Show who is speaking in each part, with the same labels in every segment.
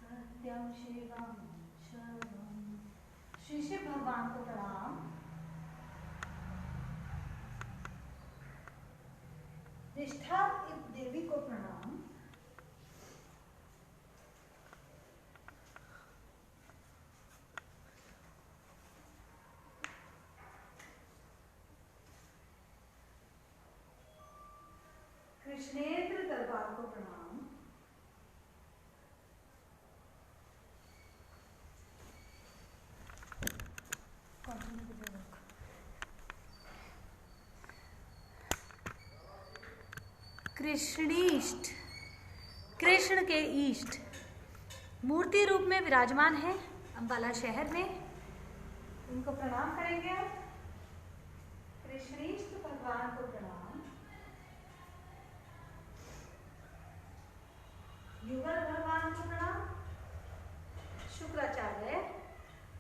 Speaker 1: सत्यम शिवम शरणम। श्री शिव भगवान को प्रणाम। निष्ठा देवी को प्रणाम। कृष्णेंद्र दरबार को प्रणाम। कृष्णीष्ट, कृष्ण के ईष्ट मूर्ति रूप में विराजमान है अंबाला शहर में, उनको प्रणाम करेंगे आप। कृष्णीष्ट भगवान को प्रणाम। युगल भगवान को प्रणाम। शुक्राचार्य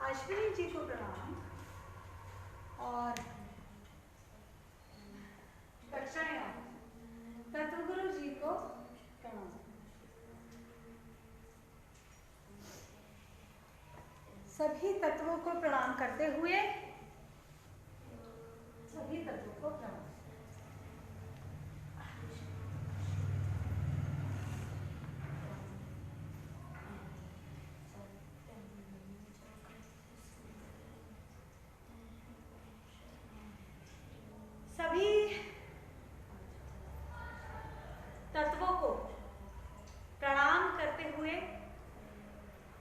Speaker 1: अश्विनी जी को प्रणाम और दक्षिणायन तत्वगुरु जी को प्रणाम। सभी तत्वों को प्रणाम करते हुए सभी तत्वों को प्रणाम। सभी तत्वों को प्रणाम करते हुए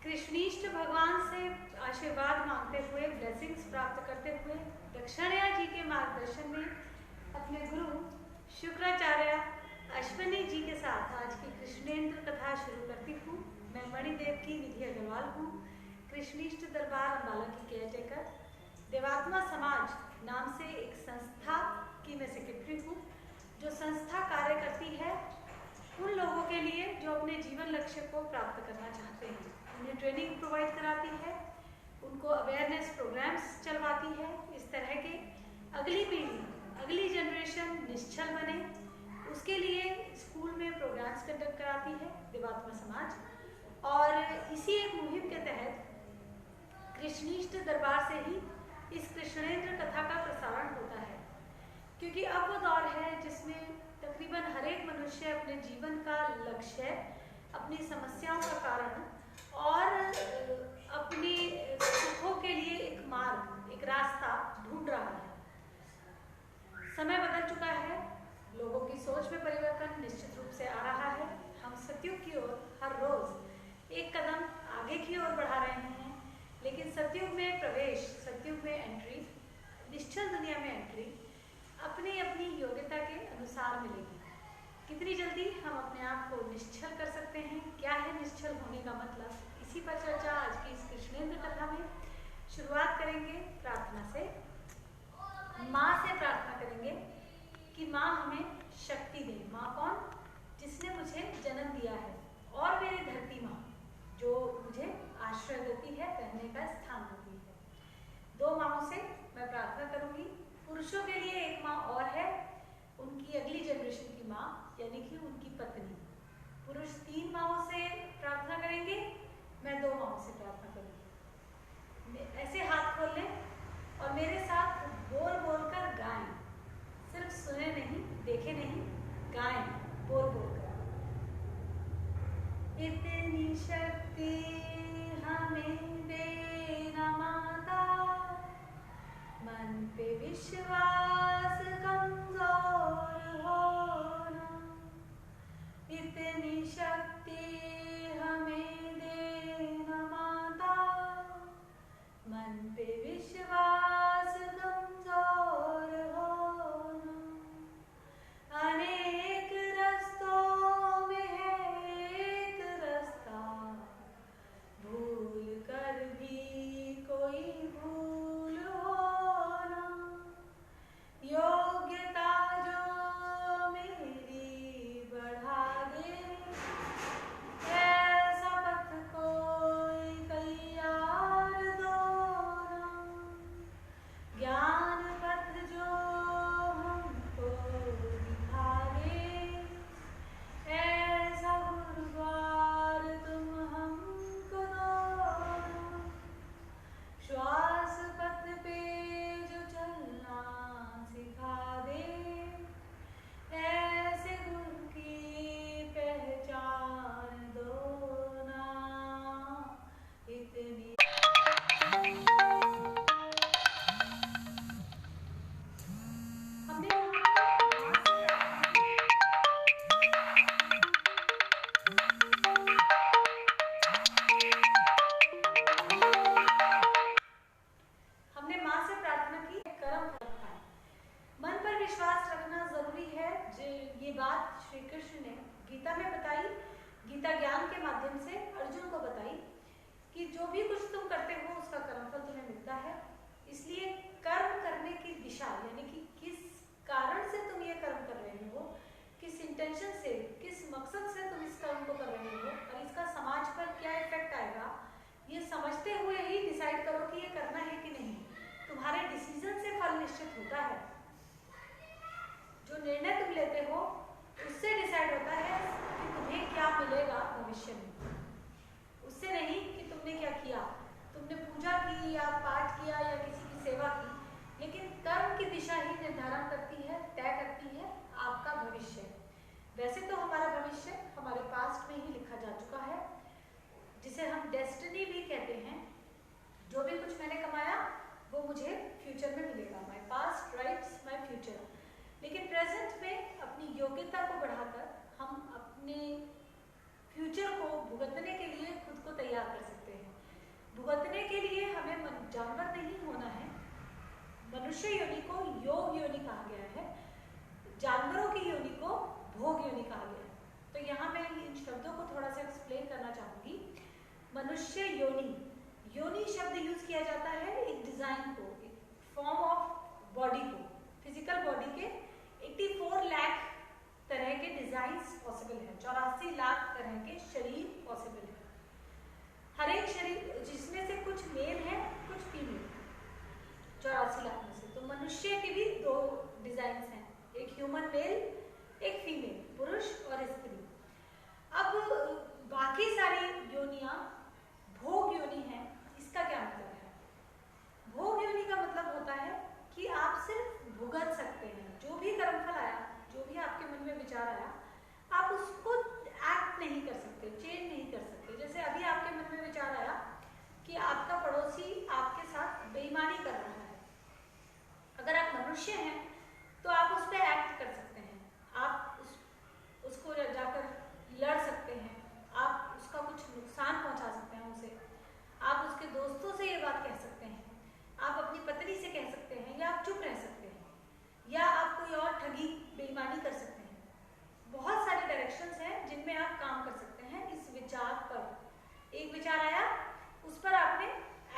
Speaker 1: कृष्णीष्ट भगवान से आशीर्वाद मांगते हुए, ब्लेसिंग्स प्राप्त करते हुए, दक्षिणया जी के मार्गदर्शन में अपने गुरु शुक्राचार्य अश्विनी जी के साथ आज की कृष्णेंद्र कथा शुरू करती हूँ। मैं मणिदेव की निधि अग्रवाल हूँ, कृष्णीष्ट दरबार अंबाला की केयरटेकर। देवात्मा समाज नाम से एक संस्था की मैं सेक्रेटरी हूँ, जो संस्था कार्य करती है उन लोगों के लिए जो अपने जीवन लक्ष्य को प्राप्त करना चाहते हैं। उन्हें ट्रेनिंग प्रोवाइड कराती है, उनको अवेयरनेस प्रोग्राम्स चलवाती है। इस तरह के अगली पीढ़ी, अगली जनरेशन निश्चल बने, उसके लिए स्कूल में प्रोग्राम्स कंडक्ट कराती है देवात्मा समाज। और इसी एक मुहिम के तहत कृष्णीष्ट दरबार से ही इस कृष्णेंद्र कथा का प्रसारण होता है, क्योंकि अब वो दौर है जिसमें तकरीबन हर एक मनुष्य अपने जीवन का लक्ष्य, अपनी समस्याओं का कारण और अपने सुखों के लिए एक मार्ग, एक रास्ता ढूंढ रहा है। समय बदल चुका है, लोगों की सोच में परिवर्तन निश्चित रूप से आ रहा है। हम सतयुग की ओर हर रोज एक कदम आगे की ओर बढ़ा रहे हैं, लेकिन सतयुग में प्रवेश, सतयुग में एंट्री, निश्चल दुनिया में एंट्री अपनी अपनी योग्यता के अनुसार मिलेगी। कितनी जल्दी हम अपने आप को निश्चल कर सकते हैं, क्या है निश्चल होने का मतलब, इसी पर चर्चा आज की इस कृष्णेंद्र कथा में। शुरुआत करेंगे प्रार्थना से। माँ से प्रार्थना करेंगे कि माँ हमें शक्ति दे। माँ कौन? जिसने मुझे जन्म दिया है, और मेरी धरती माँ जो मुझे आश्रय देती है, रहने का स्थान देती है। दो माँओं से मैं प्रार्थना करूंगी। पुरुषों के लिए एक माँ और है, उनकी अगली जनरेशन की माँ, यानी कि उनकी पत्नी। पुरुष 3 माँओं से प्रार्थना करेंगे, मैं 2 माँओं से प्रार्थना करूंगी। ऐसे हाथ खोल लें और मेरे साथ बोल बोल कर गाएं। सिर्फ सुने नहीं, देखे नहीं, गाएं बोल बोल कर। इतनी शक्ति हमें देना माता, मन पे विश्वास कमजोर होना। इतनी शक्ति हमें देना माता, मन पे विश्वास कमजोर होना। अनेक रास्तों में है एक रास्ता, होता है। इसलिए कर्म करने की दिशा, यानी कि किस कारण से तुम ये कर्म कर रहे हो, किस इंटेंशन से, किस मकसद से तुम इस कर्म को कर रहे हो और इसका समाज पर क्या इफेक्ट आएगा, ये समझते हुए ही डिसाइड करो कि ये करना है कि नहीं। तुम्हारे डिसीजन से फल निश्चित होता है। जो निर्णय तुम लेते हो उससे डिसाइड होता है कि तुम्हें क्या मिलेगा भविष्य में, उससे नहीं कि तुमने क्या किया। तुमने पूजा की या पाठ किया या किसी की सेवा की, लेकिन कर्म की दिशा ही निर्धारण करती है, तय करती है आपका भविष्य। वैसे तो हमारा भविष्य हमारे पास्ट में ही लिखा जा चुका है, जिसे हम डेस्टिनी भी कहते हैं। जो भी कुछ मैंने कमाया वो मुझे फ्यूचर में मिलेगा। My past rights my future. लेकिन प्रेजेंट में अपनी योग्यता को बढ़ाकर हम अपने फ्यूचर को भुगतने के लिए खुद को तैयार कर सकते हैं। भुगतने के लिए हमें जानवर नहीं होना है। मनुष्य योनि को योग योनि कहा गया है, जानवरों की योनि को भोग योनि कहा गया है। तो यहाँ मैं इन शब्दों को थोड़ा सा एक्सप्लेन करना चाहूंगी। मनुष्य योनि, योनि शब्द यूज किया जाता है एक डिजाइन को, एक फॉर्म ऑफ बॉडी को, फिजिकल बॉडी के 84 लाख तरह के डिजाइन्स पॉसिबल है, 84 लाख तरह के शरीर पॉसिबल है। हर एक शरीर जिसमें से कुछ मेल है कुछ फीमेल, 84 लाख में से। तो मनुष्य के भी 2 डिजाइन्स हैं, एक ह्यूमन मेल, एक फीमेल, पुरुष और स्त्री। अब बाकी सारी योनियां भोग योनि है। इसका क्या मतलब है? भोग योनि का मतलब होता है कि आप सिर्फ भुगत सकते हैं। जो भी कर्मफल आया, जो भी आपके मन में विचार आया, आप उसको एक्ट नहीं कर सकते, चेंज नहीं कर सकते। जैसे अभी आपके मन में विचार आया कि आपका पड़ोसी आपके साथ बेईमानी कर रहा है, अगर आप मनुष्य हैं तो आप उस पर एक्ट कर सकते हैं, आप उसको जाकर लड़ सकते हैं, आप उसका कुछ नुकसान पहुंचा सकते हैं उसे, आप उसके दोस्तों से ये बात कह सकते हैं, आप अपनी पत्नी से कह सकते हैं, या आप चुप रह सकते हैं, या आप कोई और ठगी बेईमानी कर सकते हैं। बहुत सारे डायरेक्शंस हैं जिनमें आप काम कर सकते हैं। इस विचार पर एक विचार आया, उस पर आपने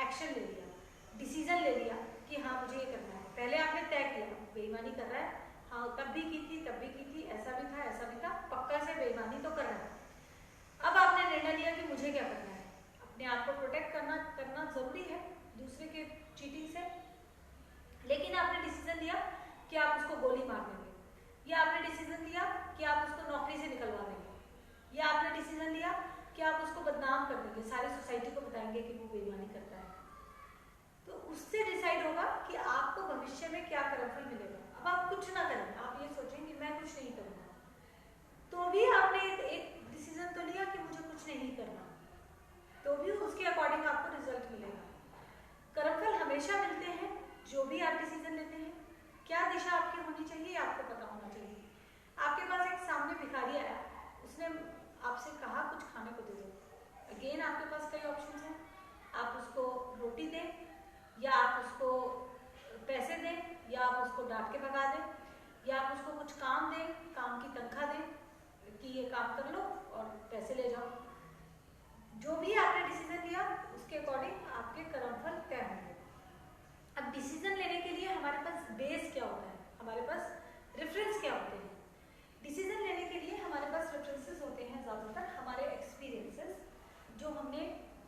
Speaker 1: एक्शन ले लिया, डिसीजन ले लिया कि हाँ मुझे ये करना है। पहले आपने तय किया बेईमानी कर रहा है, हाँ तब भी की थी, तब भी की थी, ऐसा भी था, ऐसा भी था, पक्का से बेईमानी तो कर रहा है। अब आपने निर्णय लिया कि मुझे क्या करना है, अपने आप को प्रोटेक्ट करना जरूरी है दूसरे के चीटिंग से। लेकिन आपने डिसीजन लिया कि आप उसको गोली मार देंगे, या आपने डिसीजन लिया कि आप उसको नौकरी से निकलवा देंगे, या आपने डिसीजन लिया कि आप उसको बदनाम कर देंगे, सारी सोसाइटी को बताएंगे कि वो बेईमानी करता है। तो उससे डिसाइड होगा कि आपको भविष्य में क्या कर्मफल मिलेगा। अब आप कुछ ना करें, आप ये सोचेंगे मैं कुछ नहीं करूँगा, तो भी आपने एक डिसीजन तो लिया कि मुझे कुछ नहीं करना, तो भी उसके अकॉर्डिंग आपको रिजल्ट मिलेगा। कर्मफल हमेशा मिलते हैं जो भी आप डिसीजन लेते हैं। क्या दिशा आपकी होनी चाहिए आपको पता होना चाहिए। आपके पास एक सामने भिखारी आया, उसने आपसे कहा कुछ खाने को दे दो। अगेन आपके पास कई ऑप्शंस हैं, आप उसको रोटी दें, या आप उसको पैसे दें, या आप उसको डांट के भगा दें, या आप उसको कुछ काम दें, काम की तनख्वाह दें कि ये काम कर लो और पैसे ले जाओ। जो भी आपने डिसीजन लिया उसके अकॉर्डिंग आपके कर्मफल तय होंगे। अब डिसीजन लेने के लिए हमारे पास बेस क्या होता है, हमारे पास रेफरेंस क्या होते हैं। डिसीजन लेने के लिए हमारे पास रेफरेंसेस होते हैं ज़्यादातर हमारे एक्सपीरियंसेस, जो हमने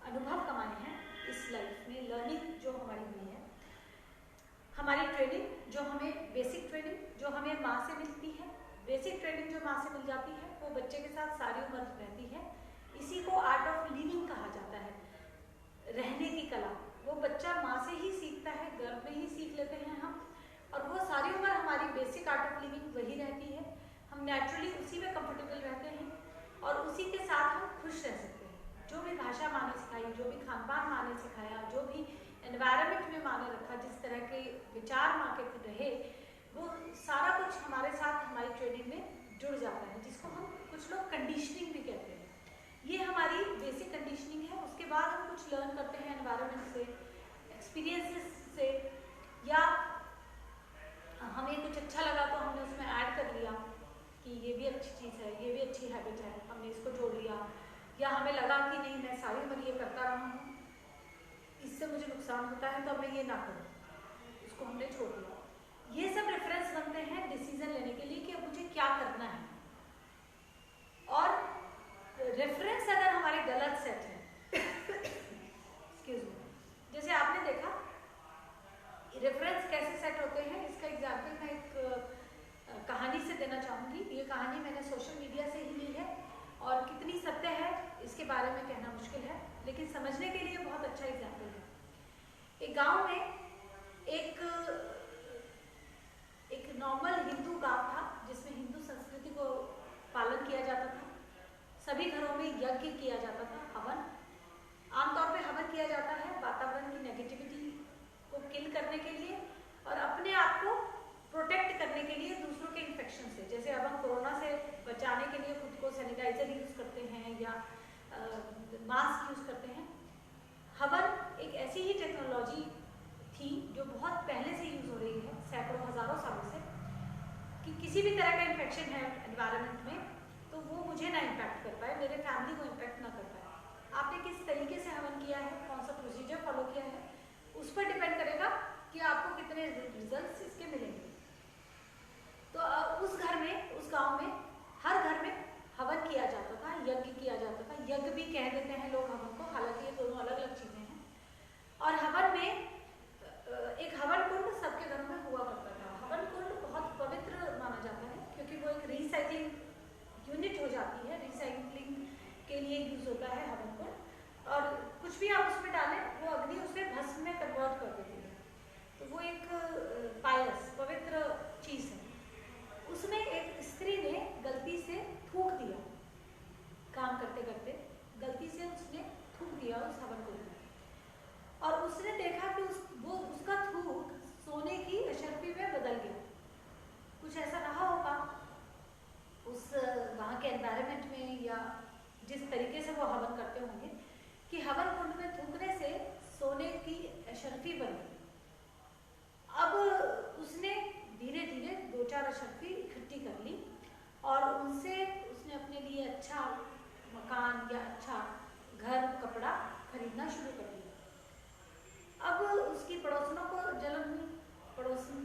Speaker 1: अनुभव कमाए हैं इस लाइफ में, लर्निंग जो हमारी हुई है, हमारी ट्रेनिंग, जो हमें बेसिक ट्रेनिंग जो हमें माँ से मिलती है। बेसिक ट्रेनिंग जो माँ से मिल जाती है वो बच्चे के साथ सारी उम्र रहती है। इसी को आर्ट ऑफ लिविंग कहा जाता है, रहने की कला। वो बच्चा माँ से ही सीखता है, गर्भ में ही सीख लेते हैं हम, और वो सारी उम्र हमारी बेसिक आर्ट ऑफ लिविंग वही रहती है। हम नेचुरली उसी में कंफर्टेबल रहते हैं और उसी के साथ हम खुश रह सकते हैं। जो भी भाषा माँ ने सिखाई, जो भी खान पान माँ ने सिखाया, जो भी एनवायरनमेंट में माँ ने रखा, जिस तरह के विचार माँ के रहे, वो सारा कुछ हमारे साथ हमारी ट्रेनिंग में जुड़ जाता है, जिसको हम कुछ लोग कंडीशनिंग भी कहते हैं। ये हमारी बेसिक कंडीशनिंग है। उसके बाद हम कुछ लर्न करते हैं एनवायरनमेंट से, एक्सपीरियंसेस से, या हमें कुछ अच्छा लगा तो हमने उसमें ऐड कर लिया कि ये भी अच्छी चीज़ है, ये भी अच्छी हैबिट है, हमने इसको जोड़ लिया। या हमें लगा कि नहीं मैं सारी उम्र ये करता रहा हूँ, इससे मुझे नुकसान नुकसान होता है तो अब मैं ये ना करूँ, उसको हमने छोड़ दिया। ये सब रेफरेंस बनते हैं डिसीजन लेने के लिए कि अब मुझे क्या करना है। और रेफरेंस अगर हमारे गलत सेट है एक्सक्यूज मी, जैसे आपने देखा रेफरेंस कैसे सेट होते हैं, इसका एग्जाम्पल मैं एक कहानी से देना चाहूँगी। ये कहानी मैंने सोशल मीडिया से ही ली है और कितनी सत्य है इसके बारे में कहना मुश्किल है, लेकिन समझने के लिए बहुत अच्छा एग्जाम्पल है। एक गांव में एक नॉर्मल हिंदू गांव था जिसमें हिंदू संस्कृति को पालन किया जाता था। सभी घरों में यज्ञ किया जाता था, हवन। आमतौर पे हवन किया जाता है वातावरण की नेगेटिविटी को किल करने के लिए और अपने आप को प्रोटेक्ट करने के लिए दूसरों के इन्फेक्शन से। जैसे अब हम कोरोना से बचाने के लिए खुद को सैनिटाइजर यूज करते हैं या मास्क यूज करते हैं। हवन एक ऐसी ही टेक्नोलॉजी थी जो बहुत पहले से यूज हो रही है, सैकड़ों हजारों सालों से, कि किसी भी तरह का इन्फेक्शन है एनवायरनमेंट में तो वो मुझे ना इम्पैक्ट कर पाए, मेरे फैमिली को इम्पैक्ट ना कर पाए। आपने किस तरीके से हवन किया है, कौन सा प्रोसीजर फॉलो किया है, उस पर डिपेंड करेगा कि आपको कितने रिजल्ट्स इसके मिलेंगे। तो उस घर में, उस गांव में हर घर में हवन किया जाता था, यज्ञ किया जाता था। यज्ञ भी कह देते हैं लोग हवन को, हालांकि ये दोनों अलग अलग चीजें हैं। और हवन में एक हवन कुंड सबके घरों में हुआ करता था। हवन कुंड बहुत पवित्र माना जाता है क्योंकि वो एक रिसाइकलिंग यूनिट हो जाती है, रिसाइकलिंग के लिए यूज होता है हवन कुंड। और कुछ भी आप उसमें डालें वो अग्नि उसे भस्म में कन्वर्ट कर देती है। तो वो एक पायस पवित्र चीज है। उसमें एक स्त्री ने गलती से थूक दिया, काम करते करते गलती से उसने थूक दिया उस हवन कुंड में, और उसने देखा कि उसका थूक सोने की अशर्फी में बदल गया। कुछ ऐसा रहा होगा उस वहाँ के एनवायरनमेंट में या जिस तरीके से वो हवन करते होंगे कि हवन कुंड में थूकने से सोने की अशर्फी बन गई। अब उसने धीरे धीरे 2-4 अशर्फी इकट्ठी कर ली और उनसे उसने अपने लिए अच्छा मकान या अच्छा घर, कपड़ा खरीदना शुरू कर दिया। अब उसकी पड़ोसनों को जलन हुई।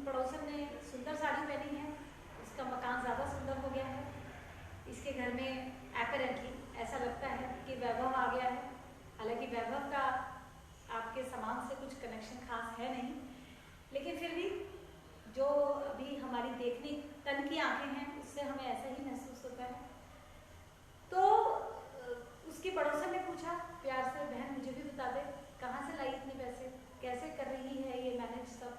Speaker 1: पड़ोसन ने सुंदर साड़ी पहनी है, इसका मकान ज़्यादा सुंदर हो गया है, इसके घर में एपरेंटली ऐसा लगता है कि वैभव आ गया है। हालांकि वैभव का आपके सामान से कुछ कनेक्शन खास है नहीं, लेकिन फिर भी जो अभी हमारी देखने तन की आंखें हैं उससे हमें ऐसा ही महसूस होता है। तो उसकी पड़ोसन ने पूछा प्यार से, बहन मुझे भी बता दे कहाँ से लाई इतने पैसे, कैसे कर रही है ये मैनेज सब।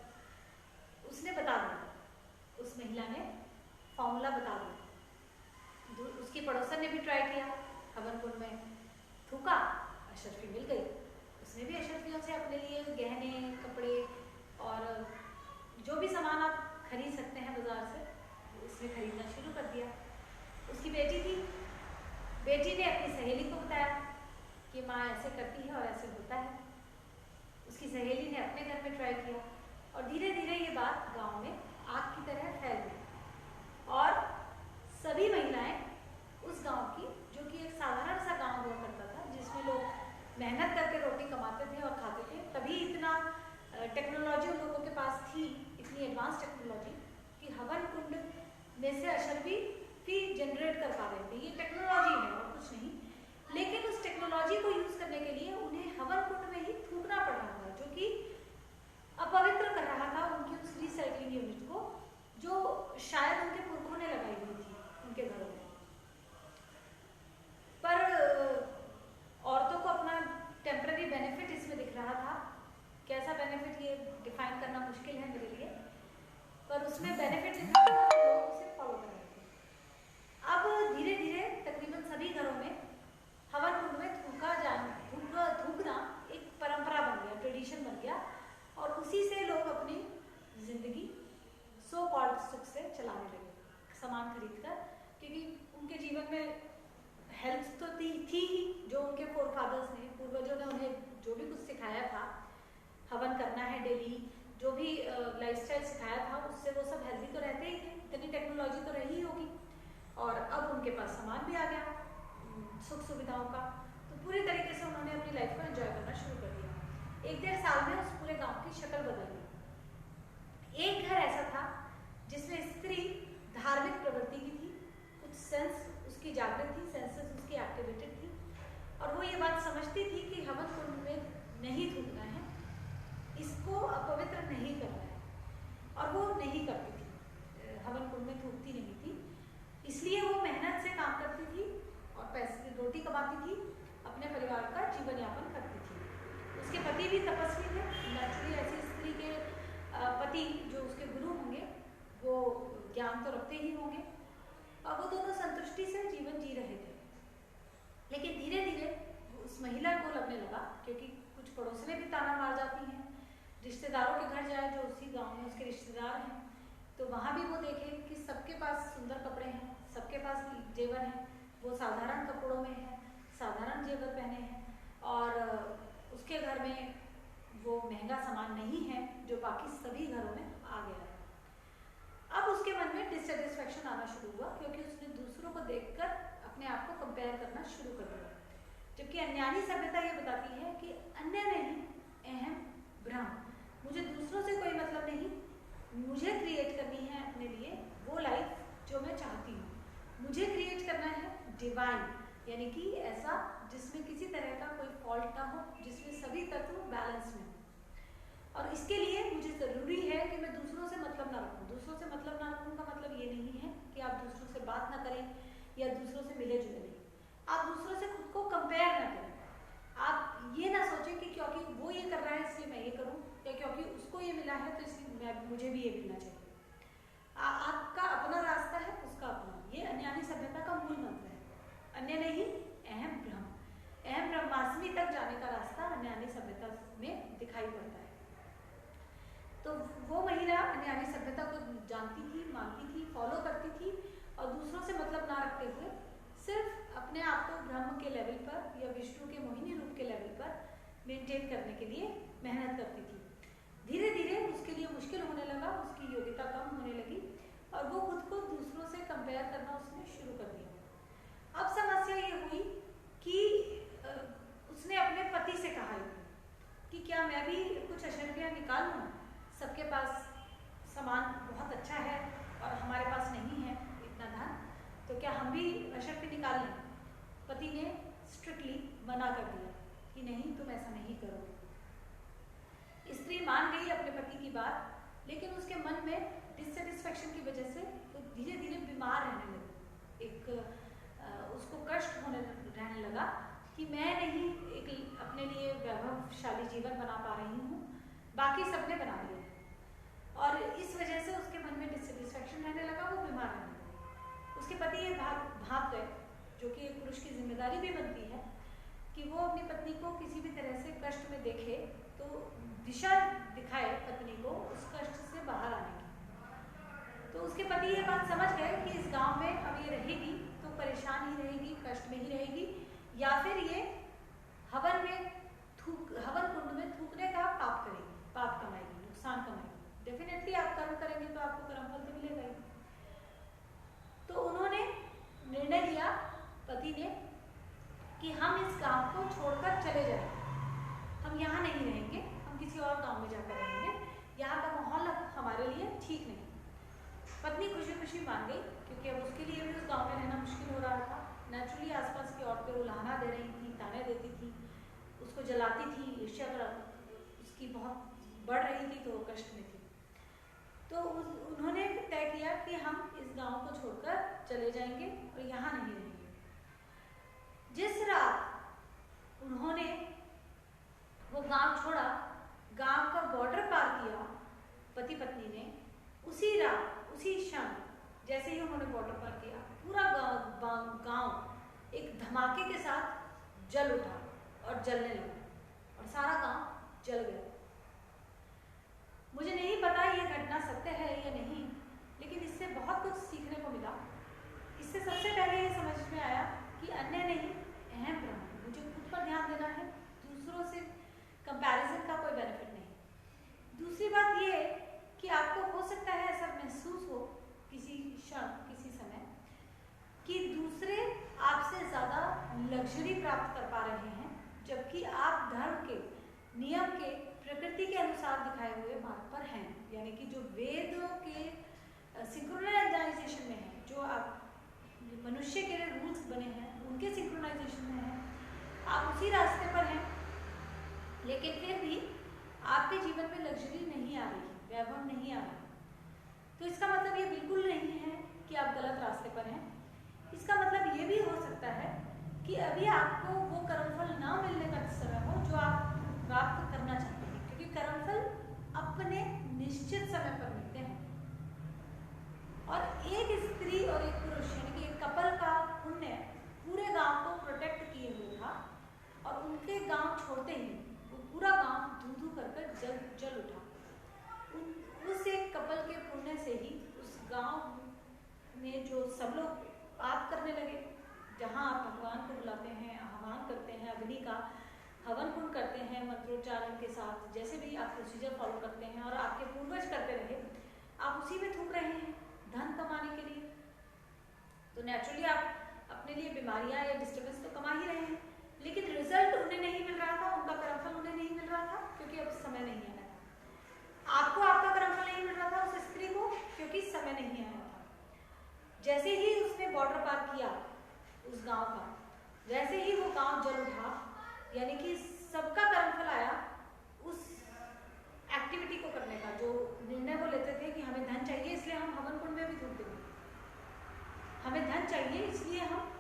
Speaker 1: उसने बता दिया, उस महिला ने फॉर्मूला बता दिया। उसकी पड़ोसन ने भी ट्राई किया, हवन कुंड में थूका, अशर्फी मिल गई। उसने भी अशर्फियों से अपने लिए गहने, कपड़े और जो भी सामान आप खरीद सकते हैं बाजार से, उसने खरीदना शुरू कर दिया। उसकी बेटी थी, बेटी ने अपनी सहेली को बताया कि माँ ऐसे करती है और ऐसे होता है। उसकी सहेली ने अपने घर में ट्राई किया और धीरे धीरे ये बात गांव में आग की तरह फैल गई और सभी महिलाएं उस गांव की, जो कि एक साधारण सा गांव हुआ करता था जिसमें लोग मेहनत करके रोटी कमाते थे और खाते थे, तभी इतना टेक्नोलॉजी उन लोगों के पास थी, इतनी एडवांस टेक्नोलॉजी कि हवन कुंड में से अशर्फी भी जनरेट कर पा रहे थे। ये टेक्नोलॉजी है और कुछ नहीं, लेकिन उस टेक्नोलॉजी को यूज करने के लिए उन्हें हवन कुंड में ही थूकना पड़ रहा था, जो कि अपवित्र कर रहा था उनकी उस रिसाइकलिंग यूनिट को, जो शायद उनके पुरखों ने लगाई हुई थी उनके घरों में। पर औरतों को अपना टेम्पररी बेनिफिट इसमें दिख रहा था। कैसा बेनिफिट ये डिफाइन करना मुश्किल है मेरे लिए, पर उसमें बेनिफिट दिख रहा था, लोग उसे फॉलो कर रहे थे। अब धीरे धीरे तकरीबन सभी घरों में हवन कुंड में थूकना एक परंपरा बन गया, ट्रेडिशन बन गया, और उसी से लोग अपनी जिंदगी सो कॉल्ड सुख से चलाने लगे, सामान खरीद कर, क्योंकि उनके जीवन में हेल्थ तो थी ही, जो उनके फोरफादर्स ने, पूर्वजों ने उन्हें जो भी कुछ सिखाया था, हवन करना है डेली, जो भी लाइफस्टाइल सिखाया था, उससे वो सब हेल्दी तो रहते ही थे, इतनी टेक्नोलॉजी तो रही ही होगी, और अब उनके पास सामान भी आ गया सुख सुविधाओं का, तो पूरी तरीके से उन्होंने अपनी लाइफ को एंजॉय करना शुरू कर दिया। 1-1.5 साल में उस शक्ल बदल गई। एक घर ऐसा था जिसमें स्त्री धार्मिक प्रवृत्ति की थी, कुछ सेंस उसकी जागृत थी, सेंसेस उसकी एक्टिवेटेड थी, और वो ये बात समझती थी कि हवन कुंड में नहीं थूकना है, इसको अपवित्र नहीं करना है, और वो नहीं करती थी, हवन कुंड में थूकती नहीं थी। इसलिए वो मेहनत से काम करती थी और पैसे रोटी कमाती थी, अपने परिवार का जीवन यापन करती थी। उसके पति भी तपस्वी थे। नेचुरली ऐसी स्त्री के पति जो उसके गुरु होंगे वो ज्ञान तो रखते ही होंगे, और वो दोनों संतुष्टि से जीवन जी रहे थे। लेकिन धीरे धीरे उस महिला को लगने लगा, क्योंकि कुछ पड़ोसने भी ताना मार जाती हैं, रिश्तेदारों के घर जाए जो उसी गांव में उसके रिश्तेदार हैं, तो वहाँ भी वो देखे कि सबके पास सुंदर कपड़े हैं, सबके पास जेवर हैं, वो साधारण कपड़ों में है, साधारण जेवर पहने हैं, और उसके घर में वो महंगा सामान नहीं है जो बाकी सभी घरों में आ गया है। अब उसके मन में डिससेटिस्फैक्शन आना शुरू हुआ, क्योंकि उसने दूसरों को देखकर अपने आप को कंपेयर करना शुरू कर दिया। जबकि अज्ञानी सभ्यता ये बताती है कि अन्य नहीं, अहम ब्रह्म, मुझे दूसरों से कोई मतलब नहीं, मुझे क्रिएट करनी है अपने लिए वो लाइफ जो मैं चाहती हूँ, मुझे क्रिएट करना है डिवाइन, यानी कि ऐसा जिसमें किसी तरह का कोई फॉल्ट ना हो, जिसमें सभी तत्व बैलेंस में हो। और इसके लिए मुझे ज़रूरी है कि मैं दूसरों से मतलब ना रखूँ। दूसरों से मतलब ना रखूँ का मतलब ये नहीं है कि आप दूसरों से बात ना करें या दूसरों से मिले जुले नहीं, आप दूसरों से खुद को कंपेयर ना करें। आप ये ना सोचें कि क्योंकि वो ये कर रहा है इसलिए मैं ये करूँ, या क्योंकि उसको ये मिला है तो इसलिए मुझे भी ये मिलना चाहिए। आपका अपना रास्ता है, उसका अपना। ये अज्ञानी सभ्यता का मूल मंत्र है, अन्य नहीं, अहम ब्रह्म। अहम ब्रह्मास्मि तक जाने का रास्ता अज्ञानी सभ्यता में दिखाई पड़ता है। तो वो महिला अज्ञानी सभ्यता को जानती थी, मानती थी, फॉलो करती थी, और दूसरों से मतलब ना रखते हुए सिर्फ अपने आप को ब्रह्म के लेवल पर या विष्णु के मोहिनी रूप के लेवल पर मेंटेन करने के लिए मेहनत करती थी। धीरे धीरे उसके लिए मुश्किल होने लगा, उसकी योग्यता कम होने लगी, और वो खुद को दूसरों से कंपेयर करना उसने शुरू कर दिया। अब समस्या ये हुई कि उसने अपने पति से कहा कि क्या मैं भी कुछ अशर्फियाँ निकाल लूँ, सबके पास सामान बहुत अच्छा है और हमारे पास नहीं है इतना धन, तो क्या हम भी अशर्फी निकाल लें। पति ने स्ट्रिक्टली मना कर दिया कि नहीं, तुम ऐसा नहीं करोगे। स्त्री मान गई अपने पति की बात, लेकिन उसके मन में डिससेटिस्फैक्शन की वजह से वो धीरे धीरे बीमार रहने लगी। उसको कष्ट रहने लगा कि मैं नहीं एक अपने लिए वैभवशाली जीवन बना पा रही हूँ, बाकी सबने बना लिया, और इस वजह से उसके मन में डिससेटिस्फैक्शन रहने लगा, वो बीमार रहने लगा। उसके पति ये भाग गए, जो कि एक पुरुष की जिम्मेदारी भी बनती है कि वो अपनी पत्नी को किसी भी तरह से कष्ट में देखे तो दिशा दिखाए पत्नी को उस कष्ट से बाहर आने की। तो उसके पति ये बात समझ गए कि इस गांव में अब ये रहेगी तो परेशान ही रहेगी, कष्ट में ही रहेगी, या फिर ये हवन कुंड में थूकने का पाप करेगी, पाप कमाएगी, नुकसान कमाएगी। डेफिनेटली आप कर्म करेंगे तो आपको कर्मफल तो मिलेगा ही। तो उन्होंने निर्णय लिया, पति ने, कि हम इस गांव को छोड़कर चले जाएंगे, हम यहाँ नहीं रहेंगे, हम किसी और गांव में जाकर रहेंगे, यहाँ का माहौल हमारे लिए ठीक नहीं। पत्नी खुशी खुशी मान गई, क्योंकि अब उसके लिए भी उस गांव में रहना मुश्किल हो रहा था। नेचुरली आसपास की औरतें उलाहना दे रही थी, ताने देती थी, उसको जलाती थी, ईर्ष्या उसकी बहुत बढ़ रही थी, तो वो कष्ट में थी। तो उन्होंने तय किया कि हम इस गांव को छोड़कर चले जाएंगे और यहाँ नहीं रहेंगे। जिस रात उन्होंने वो गांव छोड़ा, गांव का बॉर्डर पार किया पति पत्नी ने, उसी रात उसी क्षण जैसे ही उन्होंने बॉर्डर पार किया, पूरा गांव एक धमाके के साथ जल उठा और जलने लगा, और सारा गांव जल गया। मुझे नहीं पता ये घटना सत्य है या नहीं, लेकिन इससे बहुत कुछ सीखने को मिला। इससे सबसे पहले ये समझ में आया कि अन्य नहीं, अहम ब्रह्म। मुझे खुद पर ध्यान देना है, दूसरों से कंपैरिजन का कोई बेनिफिट नहीं। दूसरी बात ये कि आपको हो सकता है ऐसा महसूस हो किसी क्षण, किसी समय, कि दूसरे आपसे ज़्यादा लग्जरी प्राप्त कर पा रहे हैं, जबकि आप धर्म के, नियम के, यानी कि जो वेदों के सिंक्रोनाइजेशन में है, जो आप मनुष्य के लिए रूल्स बने हैं उनके सिंक्रोनाइजेशन में है, आप उसी रास्ते पर हैं, लेकिन फिर भी आपके जीवन में लग्जरी नहीं आ रही, वैभव नहीं आ रहा, तो इसका मतलब ये बिल्कुल नहीं है कि आप गलत रास्ते पर हैं। इसका मतलब ये भी हो सकता है कि अभी आपको वो कर्मफल ना मिलने का समय हो जो आप प्राप्त करना चाहते हैं, क्योंकि कर्मफल अपने निश्चित समय पर मिलते हैं। और एक स्त्री और एक पुरुष यानी कि एक कपल का पुण्य पूरे गांव को प्रोटेक्ट किए हुए था, और उनके गांव छोड़ते ही वो पूरा गांव धू धू कर जल उठा। उस एक कपल के पुण्य से ही उस गांव में जो सब लोग पाप करने लगे, जहां आप भगवान को बुलाते हैं, आह्वान करते हैं, अग्नि का हवन कुंड करते हैं मंत्रोच्चारण के साथ, जैसे भी आप प्रोसीजर फॉलो करते हैं और आपके पूर्वज करते रहे, आप उसी में थूक रहे हैं धन कमाने के लिए। तो नेचुरली आप अपने लिए बीमारियां या डिस्टर्बेंस तो कमा ही रहे हैं, लेकिन रिजल्ट उन्हें नहीं मिल रहा था, उनका कर्मफल उन्हें नहीं मिल रहा था, क्योंकि अब समय नहीं आया था। आपको आपका कर्मफल नहीं मिल रहा था उस स्त्री को, क्योंकि समय नहीं आया था। जैसे ही उसने बॉर्डर पार किया उस गांव का, वैसे ही वो गांव जल उठा, यानी कि सबका कर्मफल आया उस एक्टिविटी को करने का, जो निर्णय वो लेते थे कि हमें धन चाहिए इसलिए हम हवन कुंड में भी थूक देंगे, हमें धन चाहिए इसलिए हम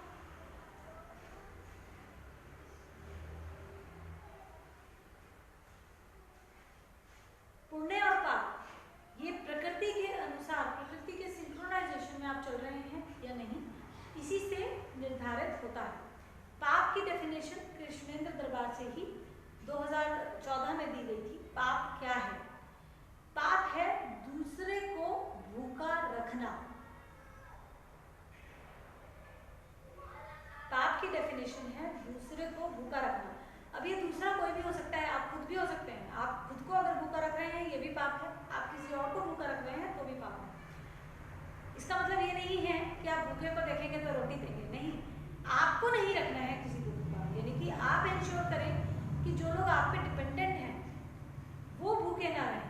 Speaker 1: पुण्य और पाप, ये प्रकृति के अनुसार, प्रकृति के सिंक्रोनाइजेशन में आप चल रहे हैं या नहीं, इसी से निर्धारित होता है। पाप की डेफिनेशन कृष्णेंद्र दरबार से ही 2014 में दी गई थी। पाप क्या है? पाप है दूसरे को भूखा रखना। पाप की डेफिनेशन है दूसरे को भूखा रखना। अब ये दूसरा कोई भी हो सकता है, आप खुद भी हो सकते हैं। आप खुद को अगर भूखा रख रहे हैं ये भी पाप है, आप किसी और को भूखा रख रहे हैं तो भी पाप है। इसका मतलब ये नहीं है कि आप भूखे को देखेंगे तो रोटी देंगे, नहीं, आपको नहीं रखना है किसी को भूखा, यानी कि आप इंश्योर करें कि जो लोग आप पे डिपेंडेंट हैं वो भूखे ना रहें।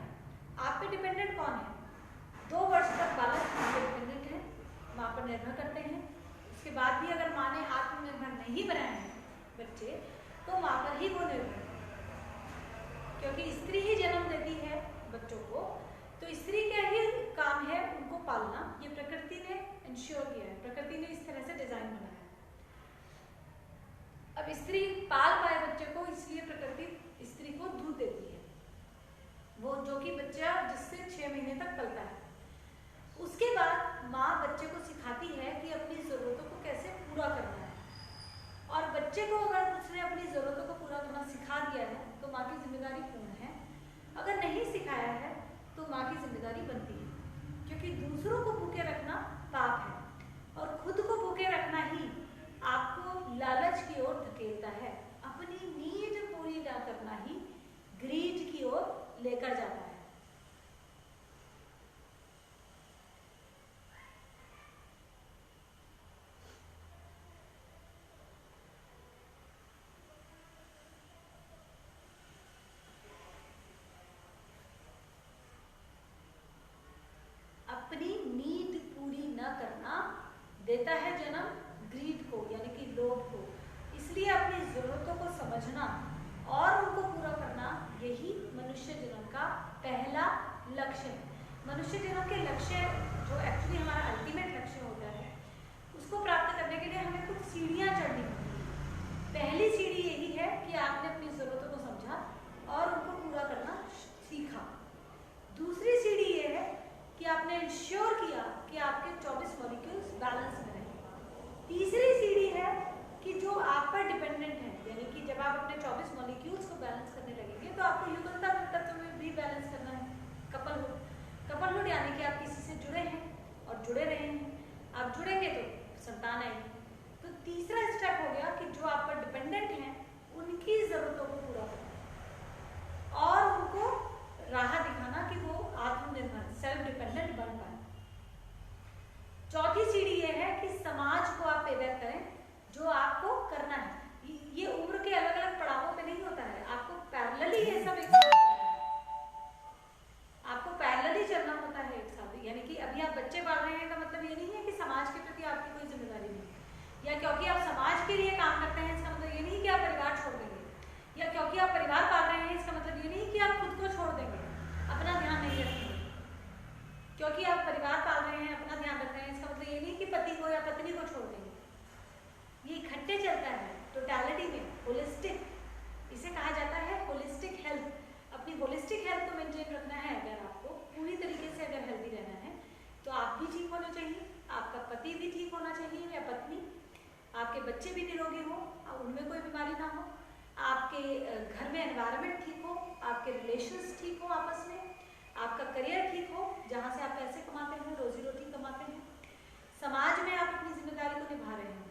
Speaker 1: आप पे डिपेंडेंट कौन है? 2 वर्ष तक बालक माँ पे डिपेंडेंट है, माँ पर निर्भर करते हैं, उसके बाद भी अगर माँ ने आत्मनिर्भर नहीं बनाए हैं बच्चे, तो माँ पर ही वो निर्भर है, क्योंकि स्त्री ही जन्म देती है बच्चों को, तो स्त्री का ही काम है उनको पालना। ये प्रकृति ने इंश्योर किया है, प्रकृति ने इस तरह से डिजाइन बनाया है। अब स्त्री पाल पाए बच्चे को, इसलिए प्रकृति स्त्री को दूध देती है, वो जो कि बच्चा जिससे 6 महीने तक पलता है। उसके बाद माँ बच्चे को सिखाती है कि अपनी जरूरतों को कैसे पूरा करना है, और बच्चे को अगर उसने अपनी जरूरतों को पूरा करना सिखा दिया है तो माँ की जिम्मेदारी पूर्ण है। अगर नहीं सिखाया है तो माँ की जिम्मेदारी बनती है, क्योंकि दूसरों को भूखे रखना पाप है, और खुद को भूखे रखना ही आपको लालच की ओर धकेलता है। अपनी नीड पूरी ना करना ही ग्रीड की ओर लेकर जाता है। अपनी नीड पूरी न करना देता है जन्म ग्रीड को, यानी कि लोभ को। इसलिए अपनी जरूरतों को समझना और उनको पूरा करना, यही मनुष्य जन्म का पहला लक्ष्य है। मनुष्य जन्म के लक्ष्य, जो एक्चुअली हमारा अल्टीमेट लक्ष्य होता है, उसको प्राप्त करने के लिए हमें कुछ सीढ़ियाँ चढ़नी होती है। पहली सीढ़ी यही है कि आपने अपनी जरूरतों को समझा और उनको पूरा करना सीखा। दूसरी सीढ़ी ये है कि आपने इंश्योर किया कि आपके 24 मॉलिक्यूल्स बैलेंस में रहें। तीसरी सीढ़ी है कि जो आप पर डिपेंडेंट है, यानी कि जब आप अपने 24 मॉलिक्यूल्स को बैलेंस करने लगेंगे तो आपको युगलता तत्व में भी बैलेंस करना है। कपलहुड यानी कि आप किसी से जुड़े हैं और जुड़े रहे हैं, आप जुड़ेंगे तो संतान आएगी। तो तीसरा स्टेप हो गया कि जो आप पर डिपेंडेंट हैं उनकी जरूरतों को पूरा करना और उनको पति भी ठीक होना चाहिए या पत्नी, आपके बच्चे भी निरोगी हो, उनमें कोई बीमारी ना हो, आपके घर में एनवायरनमेंट ठीक हो, आपके रिलेशंस ठीक हो आपस में, आपका करियर ठीक हो, जहाँ से आप पैसे कमाते हैं, रोजी रोटी कमाते हैं, समाज में आप अपनी जिम्मेदारी को निभा रहे हैं,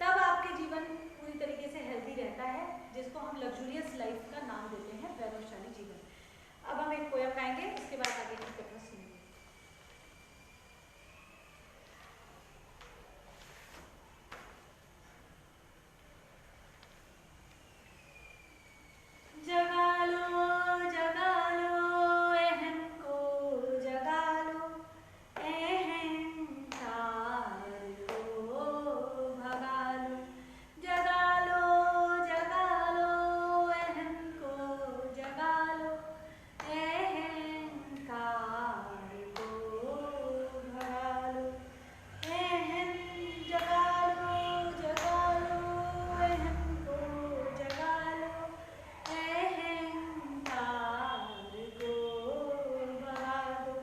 Speaker 1: तब आपके जीवन पूरी तरीके से हेल्दी रहता है, जिसको हम लग्जूरियस लाइफ का नाम देते हैं, वैभवशाली जीवन। अब हम एक पोयम गाएंगे, उसके बाद आगे की कथा सुनेंगे। जगा लो जगा लो अहम को, जगा लो अहंकार को भगा लो, जगा लो जगा लो अहम को, जगा लो अहंकार को भगा लो, अहम जगा लो जगा लो अहम को, जगा लो अहंकार को भगा दो,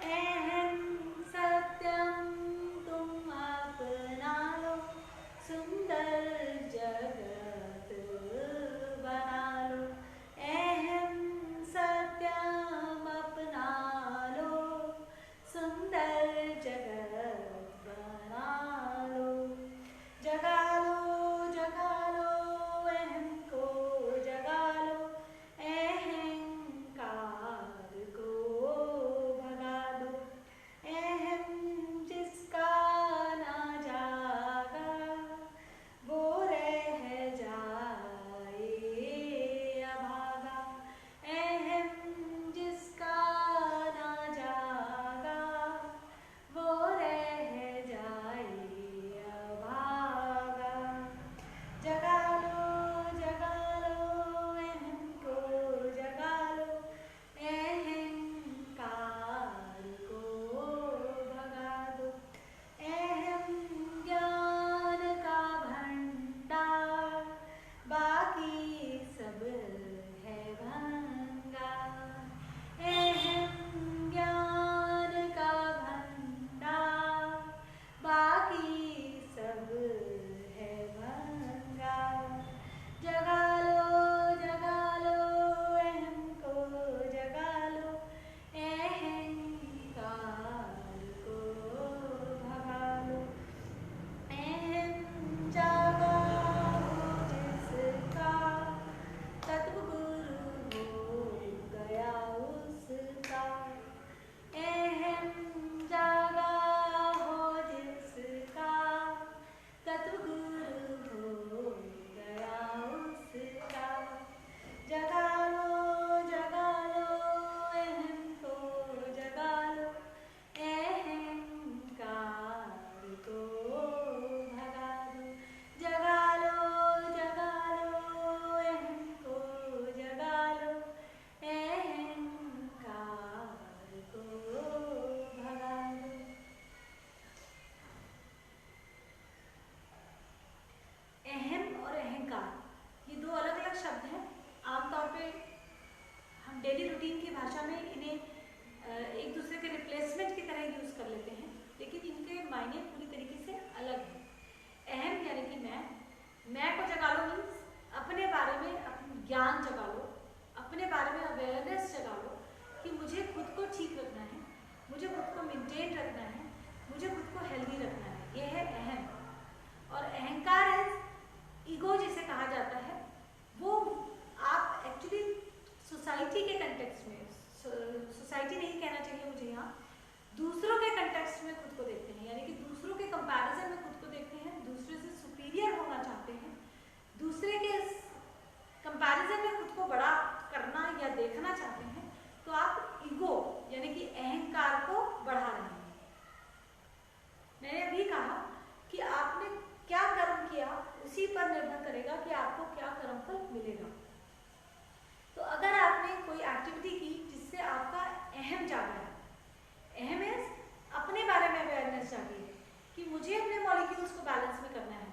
Speaker 1: अहम सत्यम तुम अपना लो, सुंदर जगत बना लो, अहम सत्यम अपना लो, सुंदर जगत बना लो, जगा लो अहम को, जगा लो अहंकार को भगा दो, अहम जिसका ना जागा वो रह जाए अभागा, अहम जिसका ना जागा वो रह जाए अभागा, जगा लो अहम को, जगा लो अहंकार को भगा दो, अहम ज्ञान का भंडार बाकी सब है भंगा, अहम ज्ञान का भंडार बाकी सब है भंगा, जगा लो अहम को, जगा लो अहंकार को भगा लो, अहम जागा हो जिसका तत्व गुरु हो गया उसका, अहम जागा हो जिसका तत्व गुरु हो गया उसका, जगा लो अहम को, जगा लो अहंकार को भगा दो, जगा लो अहम को, जगा लो अहंकार को भगा दो। अहम और अहंकार ये दो अलग अलग शब्द हैं। आमतौर पे हम डेली रूटीन की भाषा में इन्हें एक दूसरे के रिप्लेसमेंट की तरह यूज़ कर लेते हैं, लेकिन इनके मायने पूरी तरीके से अलग हैं। अहम यानी कि मैं को जगा लो मीन्स अपने बारे में ज्ञान जगा लो, अपने बारे में अवेयरनेस जगा लो कि मुझे खुद को ठीक रखना है, मुझे खुद को मेंटेन रखना है, मुझे खुद को हेल्दी रखना है, ये है अहम। और अहंकार है ईगो जिसे कहा जाता है, वो आप एक्चुअली सोसाइटी के कंटेक्स्ट में, सोसाइटी नहीं कहना चाहिए मुझे यहाँ, दूसरों के कंटेक्स्ट में खुद को देखते हैं, यानी कि दूसरों के कंपैरिजन में खुद को देखते हैं, दूसरे से सुपीरियर होना चाहते हैं, दूसरे के कंपैरिजन में खुद को बड़ा करना या देखना चाहते हैं, तो आप ईगो यानी कि अहंकार को बढ़ा रहे हैं। मैंने अभी कहा कि आपने क्या कर्म किया उसी पर निर्भर करेगा कि आपको क्या कर्मफल मिलेगा। तो अगर आपने कोई एक्टिविटी की जिससे आपका अहम जागा है, अहम है अपने बारे में अवेयरनेस जागी है कि मुझे अपने मॉलिक्यूल्स को बैलेंस में करना है,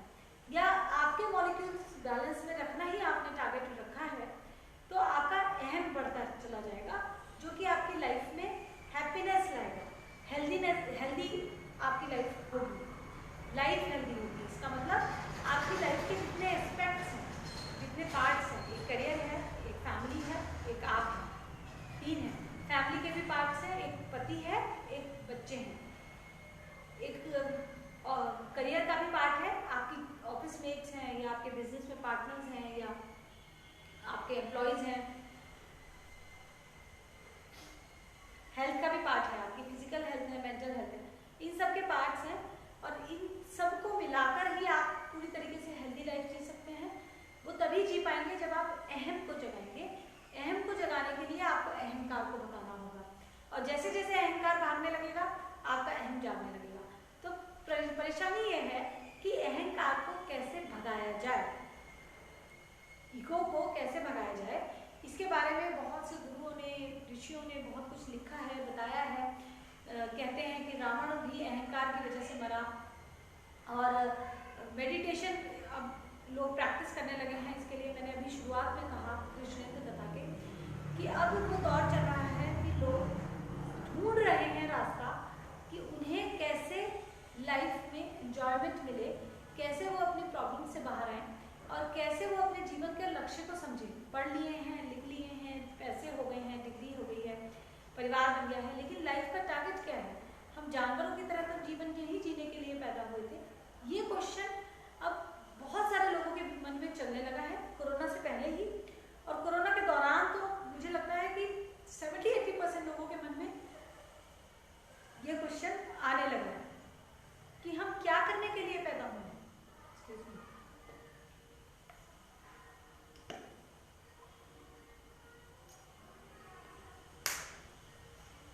Speaker 1: या आपके मॉलिक्यूल्स बैलेंस में रखना ही आपने टारगेट रखा है, तो आपका अहम बढ़ता चला जाएगा, जो कि आपकी लाइफ में हैप्पीनेस लाएगा, हेल्दी आपकी लाइफ लाइफ हेल्दी होगी। इसका मतलब आपकी लाइफ के जितने एस्पेक्ट्स हैं, जितने पार्ट्स हैं, एक करियर है, एक फैमिली है, एक आप है, 3 है। फैमिली के भी पार्ट्स हैं, एक पति है, एक बच्चे हैं, एक करियर का भी पार्ट है, आपकी ऑफिस मेट्स हैं या आपके बिजनेस में पार्टनर्स हैं या आपके एम्प्लॉयज हैं। हेल्थ का भी पार्ट है, आपकी फिजिकल हेल्थ है, मेंटल हेल्थ है, इन सब के पार्ट्स हैं और इन सबको मिलाकर ही आप पूरी तरीके से हेल्दी लाइफ जी सकते हैं। वो तभी जी पाएंगे जब आप अहम को जगाएंगे। अहम को जगाने के लिए आपको अहंकार को भगाना होगा और जैसे जैसे अहंकार भागने लगेगा आपका अहम जागने लगेगा। तो परेशानी ये है कि अहंकार को कैसे भगाया जाए, ईगो को कैसे भगाया जाए, इसके बारे में बहुत से गुरुओं ने, ऋषियों ने बहुत कुछ लिखा है, बताया है। कहते हैं कि रावण भी अहंकार की वजह से मरा और मेडिटेशन अब लोग प्रैक्टिस करने लगे हैं। इसके लिए मैंने अभी शुरुआत में कहा कृष्णेंद्र दत्ता के कि अब वो दौर चल रहा है कि लोग ढूंढ रहे हैं रास्ता कि उन्हें कैसे लाइफ में एंजॉयमेंट मिले, कैसे वो अपनी प्रॉब्लम से बाहर आए और कैसे वो अपने जीवन के लक्ष्य को समझें। पढ़ लिए हैं, लिख लिए हैं, पैसे हो गए हैं, डिग्री हो गई है, परिवार बन गया है, लेकिन लाइफ का टारगेट क्या है? हम जानवरों की तरह तो जीवन यही जीने के लिए पैदा हुए थे। ये क्वेश्चन अब बहुत सारे लोगों के मन में चलने लगा है, कोरोना से पहले ही और कोरोना के दौरान तो मुझे लगता है कि 70-80% लोगों के मन में ये क्वेश्चन आने लगा है कि हम क्या करने के लिए पैदा हुए हैं।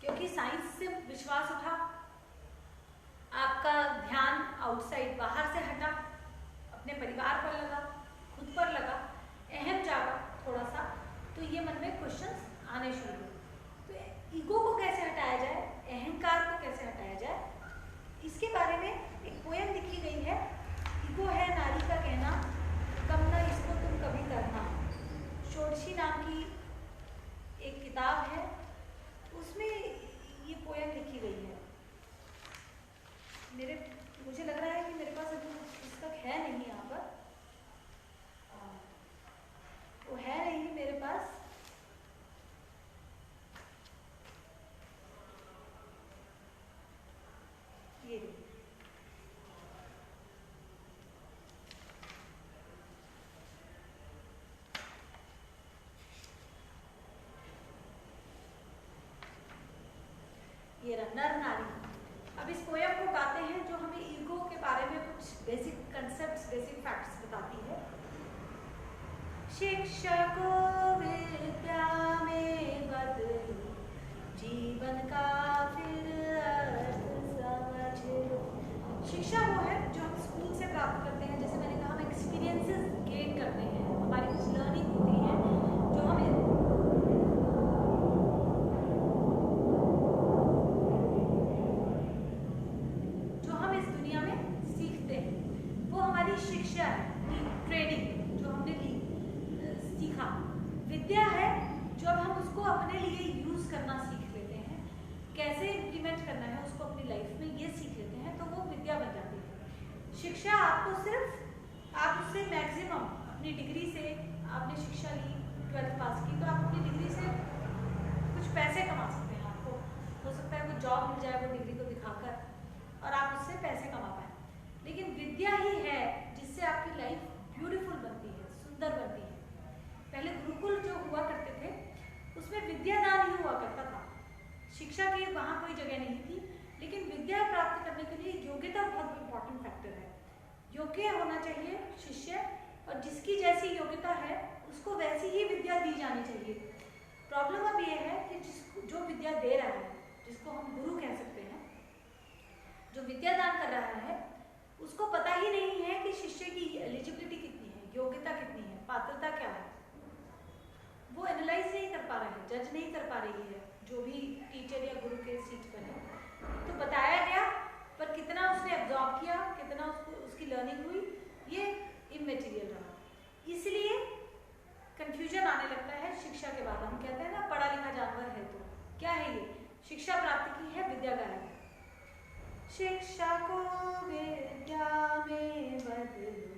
Speaker 1: क्योंकि साइंस से विश्वास उठा, आपका ध्यान आउटसाइड बाहर से हटा, अपने परिवार पर लगा, खुद पर लगा, अहम जागा थोड़ा सा, तो ये मन में क्वेश्चंस आने शुरू हुए। तो ईगो को कैसे हटाया जाए, अहंकार को कैसे हटाया जाए, इसके बारे में एक पोएम लिखी गई है। ईगो है नारी का कहना, कम ना इसको तुम कभी करना। षोडशी नाम की एक किताब है, उसमें ये पोएम लिखी गई है। मुझे लग रहा है कि मेरे पास अभी पुस्तक है नहीं यहाँ पर, वो है नहीं मेरे पास। ये नर नारी। अब इस पोएम को गाते हैं जो हमें ईगो के बारे में कुछ बेसिक कंसेप्ट्स, बेसिक फैक्ट्स बताती है। शिक्षक विद्या में बदली जीवन का फिर अर्थ समझ लो। शिक्षा वो है जो हम स्कूल से प्राप्त करते हैं, जैसे मैंने कहा हम एक्सपीरियंसेस गेन करते हैं, हमारी कुछ लर्निंग होती है जो हमें शिक्षा है, ट्रेनिंग जो हमने ली, सीखा। विद्या है जो अब हम उसको अपने लिए यूज करना सीख लेते हैं, कैसे इम्प्लीमेंट करना है उसको अपनी लाइफ में, ये सीख लेते हैं, तो वो विद्या बन जाती है। शिक्षा आपको सिर्फ, आप उससे मैक्सिमम अपनी डिग्री से, आपने शिक्षा ली, 12th पास की, तो आप अपनी डिग्री से कुछ पैसे कमा सकते हैं। आपको हो सकता है कोई जॉब मिल जाए वो डिग्री को दिखाकर और आप उससे पैसे कमा पाए। लेकिन विद्या ही है जिससे आपकी लाइफ ब्यूटीफुल बनती है, सुंदर बनती है। पहले गुरुकुल जो हुआ करते थे उसमें विद्यादान ही हुआ करता था, शिक्षा की वहाँ कोई जगह नहीं थी। लेकिन विद्या प्राप्त करने के लिए योग्यता बहुत इंपॉर्टेंट फैक्टर है। योग्य होना चाहिए शिष्य, और जिसकी जैसी योग्यता है उसको वैसी ही विद्या दी जानी चाहिए। प्रॉब्लम अब ये है कि जो विद्या दे रहा है, जिसको हम गुरु कह सकते हैं, जो विद्यादान कर रहा है, उसको पता ही नहीं है कि शिष्य की एलिजिबिलिटी कितनी है, योग्यता कितनी है, पात्रता क्या है। वो एनालाइज नहीं कर पा रहा है, जज नहीं कर पा रही है जो भी टीचर या गुरु के सीट पर है। तो बताया गया पर कितना उसने एब्जॉर्ब किया, कितना उसकी लर्निंग हुई, ये इमैटेरियल रहा। इसलिए कंफ्यूजन आने लगता है शिक्षा के बाद। हम कहते हैं ना पढ़ा लिखा जानवर है, तो क्या है ये? शिक्षा प्राप्त की है, विद्या गायब है। शिक्षा को विद्या में बदलो,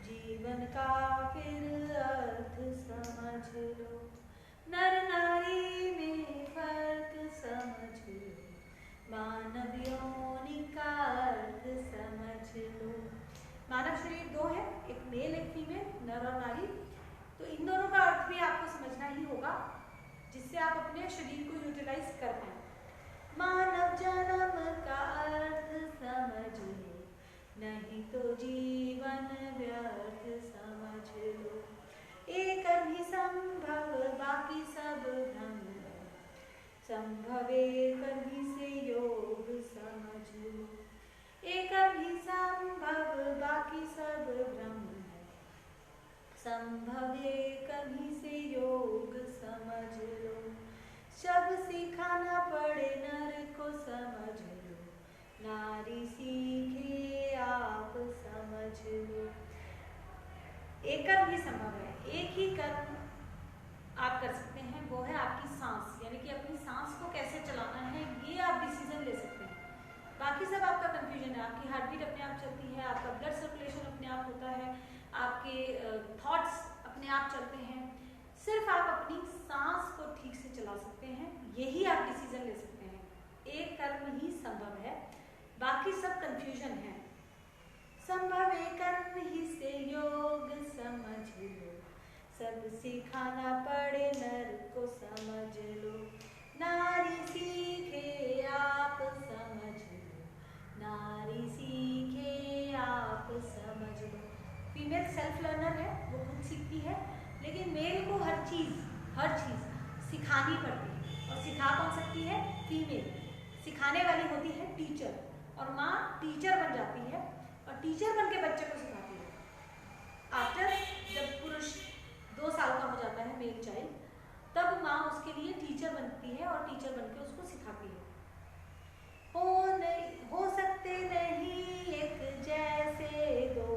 Speaker 1: जीवन का फिर अर्थ समझ लो। नर नारी में फर्क समझ लो, मानव योनि का अर्थ समझ लो। मानव शरीर दो है, एक मेल एक फीमेल, नर और नारी। तो इन दोनों का अर्थ भी आपको समझना ही होगा, जिससे आप अपने शरीर को यूटिलाइज कर पाए। मानव जन्म का अर्थ समझ लो, नहीं तो जीवन व्यर्थ समझ लो। एक ही संभव बाकी सब भ्रम है, संभव एक ही से योग समझ लो। एक ही संभव बाकी सब भ्रम है, संभव एक ही से योग समझ लो। शब सिखाना पड़े नर को समझ लो, नारी सीखे आप समझ लो। एक कर्म ही संभव है, एक ही कर्म आप कर सकते हैं, वो है आपकी सांस, यानी कि अपनी सांस को कैसे चलाना है, ये आप डिसीजन ले सकते हैं। बाकी सब आपका कंफ्यूजन है। आपकी हार्ट बीट अपने आप चलती है, आपका ब्लड सर्कुलेशन अपने आप होता है, आपके थॉट्स अपने आप चलते हैं। सिर्फ आप अपनी सांस को ठीक से चला सकते हैं, यही आप डिसीजन ले सकते हैं। एक कर्म ही संभव है, बाकी सब कंफ्यूजन है। संभव एक कर्म ही से योग समझ लो, सब सिखाना पड़े नर को समझ लो। नारी सीखे आप समझ लो, नारी सीखे आप समझ लो। फीमेल सेल्फ लर्नर है, वो खुद सीखती है, लेकिन मेल को हर चीज़ सिखानी पड़ती है। और सिखा कौन सकती है? फीमेल। सिखाने वाली होती है टीचर, और माँ टीचर बन जाती है और टीचर बन के बच्चे को सिखाती है। आफ्टर जब पुरुष 2 साल का हो जाता है, मेल चाइल्ड, तब माँ उसके लिए टीचर बनती है और टीचर बन के उसको सिखाती है। हो सकते नहीं एक जैसे दो,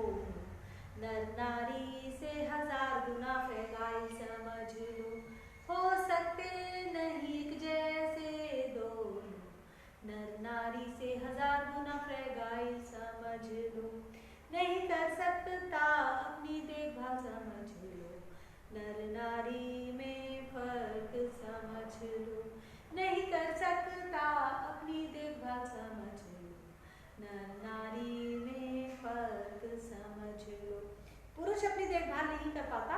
Speaker 1: नर नारी से 1000 गुना फैगाई समझ लो। हो सकते नहीं एक जैसे दो, नर नारी से 1000 गुना फैगाई समझ लो। नहीं कर सकता अपनी देखभाल समझ लो, नर नारी में फर्क समझ लो। नहीं कर सकता अपनी देखभाल समझ लो, नर नारी में फर्क समझ लो। पुरुष अपनी देखभाल नहीं कर पाता,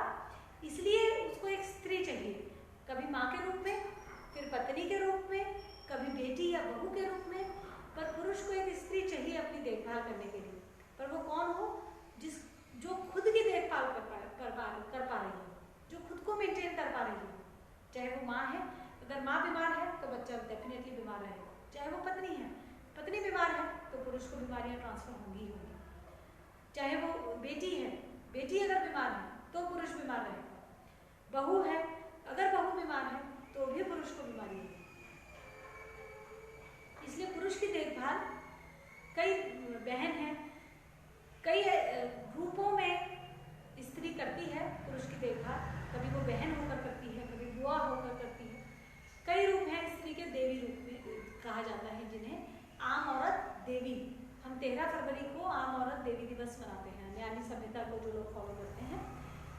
Speaker 1: इसलिए उसको एक स्त्री चाहिए, कभी माँ के रूप में, फिर पत्नी के रूप में, कभी बेटी या बहू के रूप में। पर पुरुष को एक स्त्री चाहिए अपनी देखभाल करने के लिए। पर वो कौन हो? जो खुद की देखभाल कर पा रही हो, जो खुद को मेंटेन कर पा रही हो। चाहे वो माँ है, अगर माँ बीमार है तो बच्चा डेफिनेटली बीमार रहेगा। चाहे वो पत्नी है, पत्नी बीमार है तो पुरुष को बीमारियाँ ट्रांसफर होंगी ही होंगी। चाहे वो बेटी है, बेटी अगर बीमार है तो पुरुष बीमार रहेगा। बहू है, अगर बहू बीमार है तो भी पुरुष को बीमारी है। इसलिए पुरुष की देखभाल कई बहन हैं, कई रूपों में स्त्री करती है पुरुष की देखभाल। कभी वो बहन होकर करती है, कभी बुआ होकर करती है। कई रूप हैं स्त्री के, देवी रूप में कहा जाता है जिन्हें आम औरत देवी। हम 13 फरवरी को आम औरत देवी दिवस मनाते हैं। न्यानी सभ्यता को जो लोग फॉलो करते हैं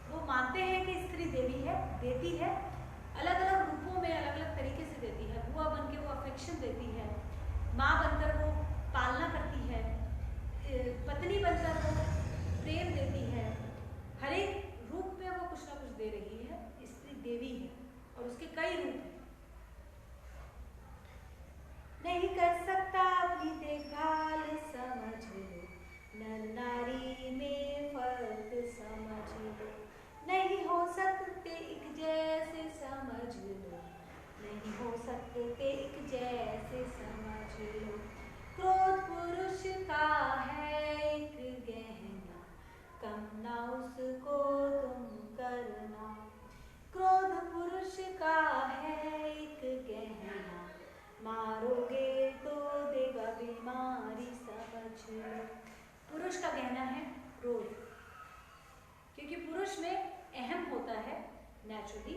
Speaker 1: वो मानते हैं कि स्त्री देवी है, देती है, अलग अलग रूपों में अलग अलग तरीके से देती है। बुआ बन के वो अफेक्शन देती है, माँ बनकर वो पालना करती है, पत्नी बनकर वो प्रेम देती है। हर एक रूप में वो कुछ ना कुछ दे रही है। स्त्री देवी है और उसके कई रूप हैं। नहीं कर सकता अपनी देखभाल समझ लो, नर नारी में फर्क समझ लो। नहीं हो सकते एक जैसे समझ लो, नहीं हो सकते एक जैसे समझ लो। क्रोध पुरुष का है एक गहना, कम ना उसको तुम करना। क्रोध पुरुष का है एक गहना, मारोगे तो देगा बीमारी समझ लो। पुरुष का गहना है क्रोध, क्योंकि पुरुष में अहम होता है नेचुरली,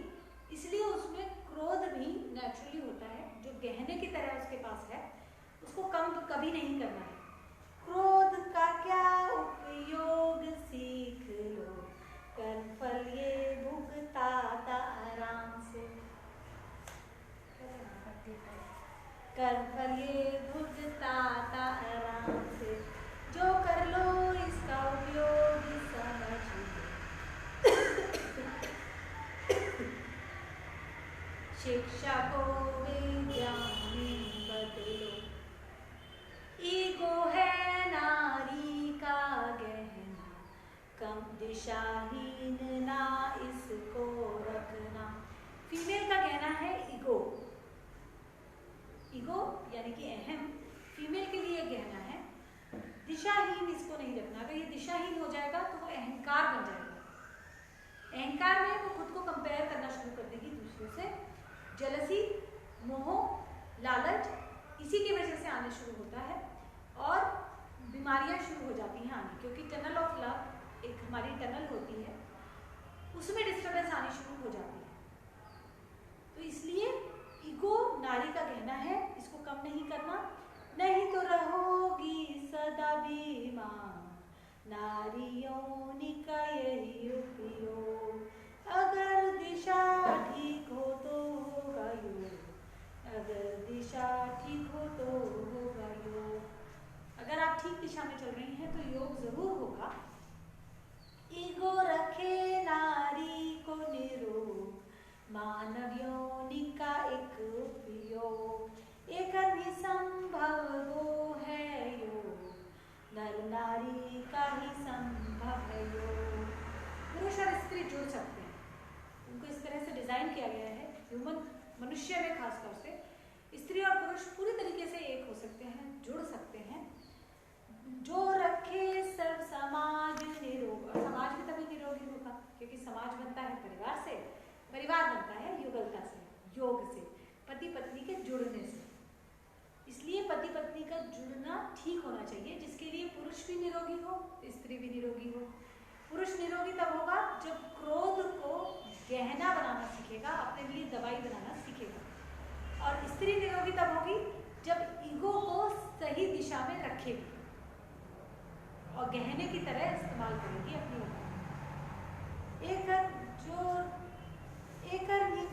Speaker 1: इसलिए उसमें क्रोध भी नेचुरली होता है। जो गहने की तरह उसके पास है, उसको कम कभी नहीं करना है। क्रोध का क्या उपयोग सीख लो, कर्मफल ये भुगताता आराम से। कर्मफल ये भुगताता आराम से, जो कर लो इसका उपयोग समझ लो। शिक्षा को विद्या में बदलो, ईगो है नारी का गहना, कम दिशाहीन ना इसको रखना। फीमेल का गहना है ईगो। ईगो यानी कि अहम फीमेल के लिए गहना है। दिशाहीन इसको नहीं रखना। अगर ये दिशाहीन हो जाएगा तो वो अहंकार बन जाएगा। अहंकार में वो खुद को कंपेयर करना शुरू कर देगी दूसरों से। जलसी, मोह, लालच इसी की वजह से आने शुरू होता है और बीमारियां शुरू हो जाती हैं आने, क्योंकि टनल ऑफ लव एक हमारी टनल होती है, उसमें डिस्टर्बेंस आनी शुरू हो जाती है। तो इसलिए ईगो नारी का गहना है, इसको कम नहीं करना, नहीं तो रहोगी सदा बीमार, नारियों का यही उपयोग, अगर दिशा ठीक हो तो होगा योग, अगर दिशा ठीक हो तो होगा योग। अगर आप ठीक दिशा में चल रही हैं तो योग जरूर होगा। ईगो रखे नारी को निरोग, मानव योनि का एक उपयोग, एक निसंभव वो है योग, नर नारी का ही संभव है योग। पुरुष और स्त्री जुड़ सकते हैं, उनको इस तरह से डिजाइन किया गया है ह्यूमन मनुष्य में, खासतौर से स्त्री और पुरुष पूरी तरीके से एक हो सकते हैं, जुड़ सकते हैं। जो रखे सर्व समाज निरोग, और समाज भी तभी निरोगी होगा क्योंकि समाज बनता है परिवार से, परिवार बनता है युगलता से, योग से, पति पत्नी के जुड़ने से। इसलिए पति पत्नी का जुड़ना ठीक होना चाहिए, जिसके लिए पुरुष भी निरोगी हो, स्त्री भी निरोगी हो। पुरुष निरोगी तब होगा जब क्रोध को गहना बनाना सीखेगा, अपने लिए दवाई बनाना सीखेगा, और स्त्री निरोगी तब होगी जब ईगो को सही दिशा में रखेगी और गहने की तरह इस्तेमाल करेगी अपनी ऊपर। एकर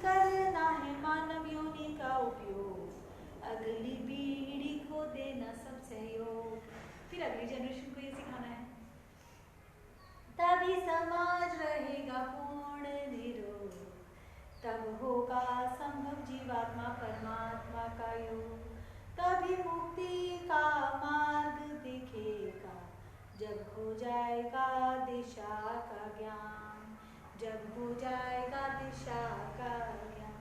Speaker 1: करना है मानव योनि का उपयोग, अगली पीढ़ी को देना सब सहयोग। फिर अगली जनरेशन को ये सिखाना है, तभी समाज रहेगा पूर्ण निरोग, तब होगा संभव जीवात्मा परमात्मा का योग, तभी मुक्ति का मार्ग दिखेगा, जब हो जाएगा दिशा का ज्ञान, जब हो जाएगा दिशा का ज्ञान।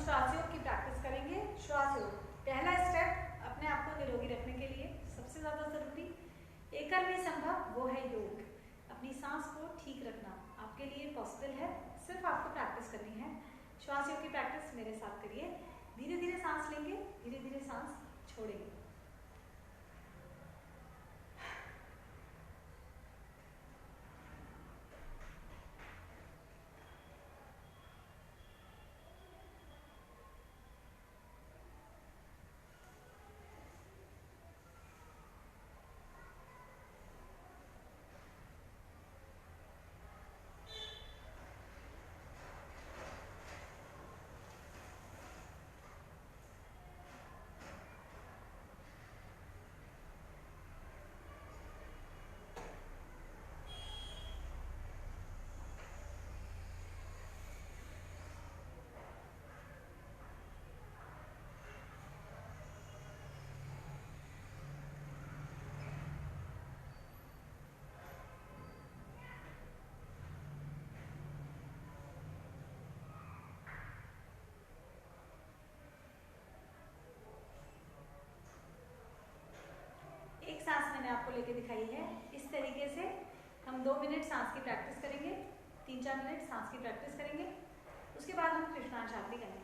Speaker 1: श्वास योग की प्रैक्टिस करेंगे। श्वास योग पहला स्टेप अपने आप को निरोगी रखने के लिए सबसे ज्यादा जरूरी, एकर में संभव वो है योग। अपनी सांस को ठीक रखना आपके लिए पॉसिबल है, सिर्फ आपको प्रैक्टिस करनी है। श्वास योग की प्रैक्टिस मेरे साथ करिए। धीरे धीरे सांस लेंगे, धीरे धीरे सांस छोड़ेंगे। हम 2 मिनट सांस की प्रैक्टिस करेंगे, 3-4 मिनट सांस की प्रैक्टिस करेंगे, उसके बाद हम कृष्णांश आरती करेंगे।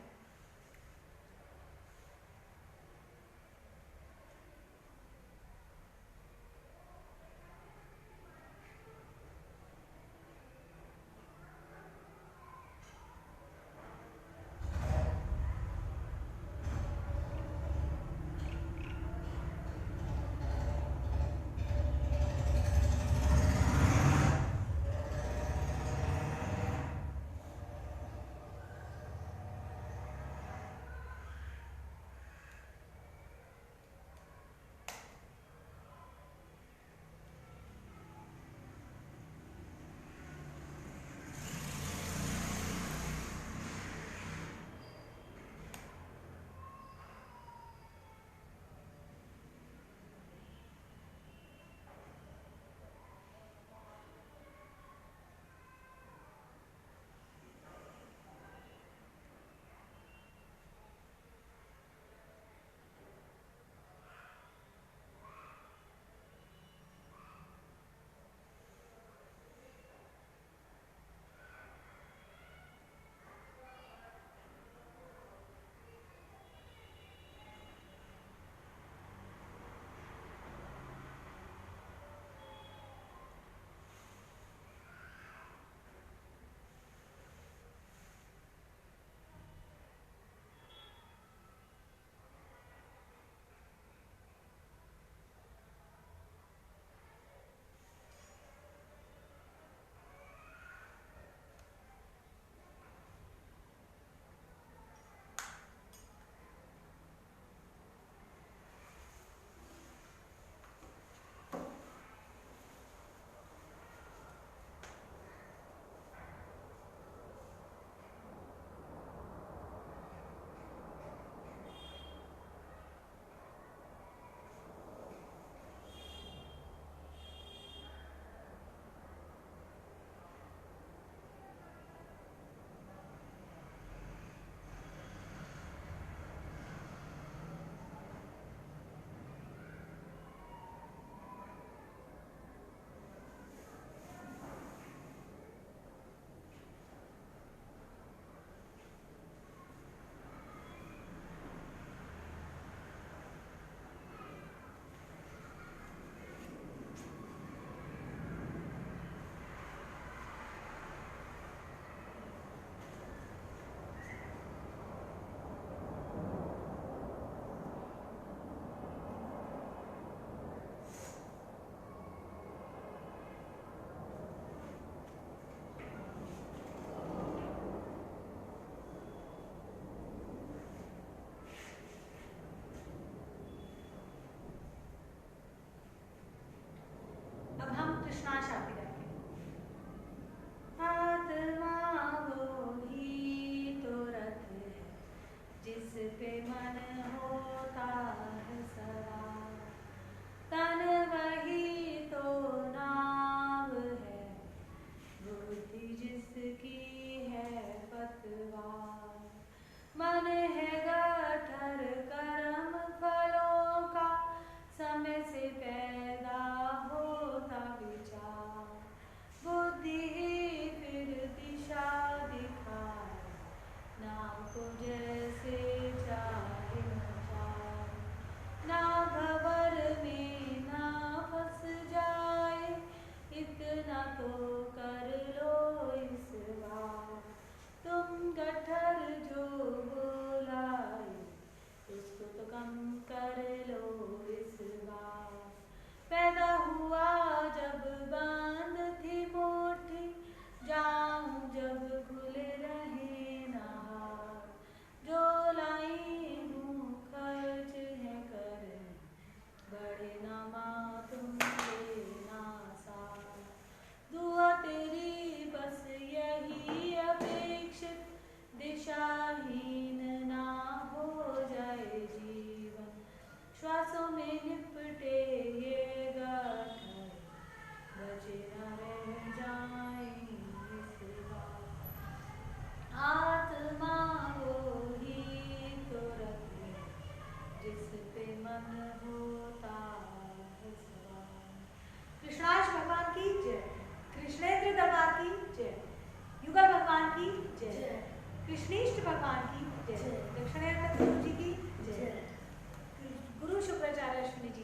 Speaker 1: कृष्णेष्ठ भगवान की जय। दक्षिणायन गुरु जी की जय। गुरु शुक्राचार्य अश्विनी जी